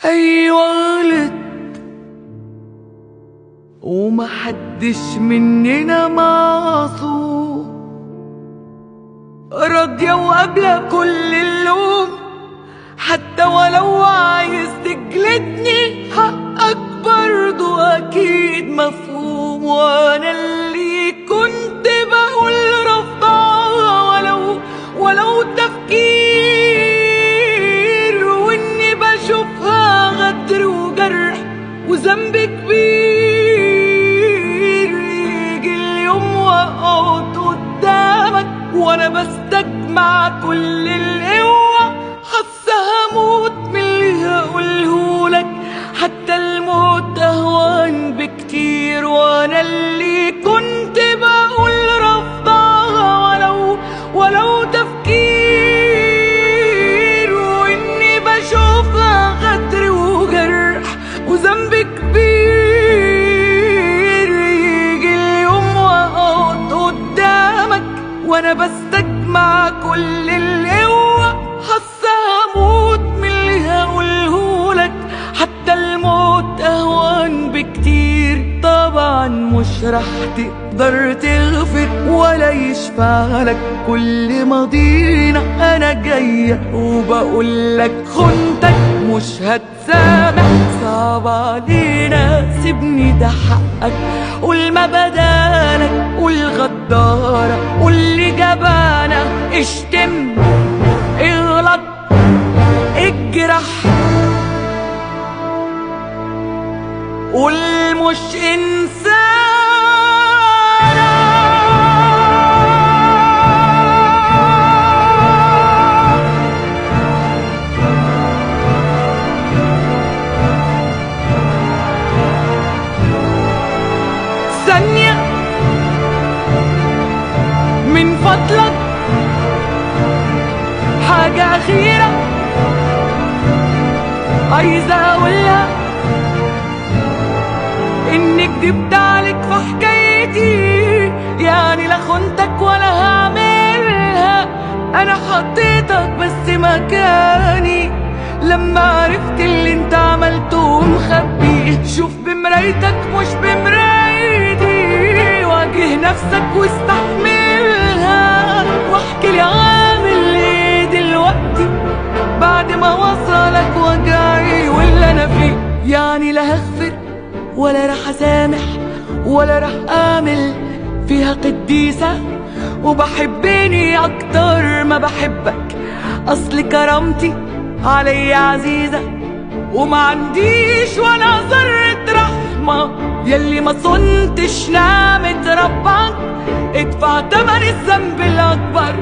أيوة غلط ومحدش مننا معصوم، راضية وقابلة كل اللوم، حتى ولو عايز تجلدني حقك برضو أكيد مفهوم. وأنا اللي كنت بقول رفضها ولو تفكير، وإني بشوفها غدر وجرح وذنب كبير، يجي اليوم وأقعد قدامك وأنا بستجمع كل القوة، حاسة هموت من اللي هقولهولك، حتى الموت أهون بكتير. وأنا اللي كنت بقول رفضها ولو تفكير، وإني بشوفها غدر وجرح وذنب كبير، يجي اليوم وأقعد قدامك وأنا بستجمع كل القوة، حاسة هموت من اللي هقولهولك، حتى الموت أهون بكتير. طبعا مش رح تقدر تغفر ولا يشفع لك كل ماضينا، أنا جاية وبقولك خنتك مش هتسامح، صعب علينا سيبني ده حقك، قول ما بدالك، قول غدارة، قول اللي جبانة، اشتم اغلط اجرح، قول مش إنسانة. ثانية من فضلك، حاجة أخيرة عايزة أقولها، إني كدبت عليك في حكايتي، يعني لا خنتك ولا هعملها، أنا حطيتك بس مكاني لما عرفت اللي انت عملته مخبيه. شوف بمرايتك مش بمرايتي، واجه نفسك واستحملها، واحكي لي عامل ايه دلوقتي بعد ما وصلك وجعي واللي انا فيه. يعني لا هغفر ولا رح اسامح ولا رح اعمل فيها قديسة، وبحبني اكتر ما بحبك، اصل كرامتي علي عزيزة، وما عنديش ولا ذرة رحمة. يلي ما صنتش نعمة ربك ادفع تمن الذنب الأكبر.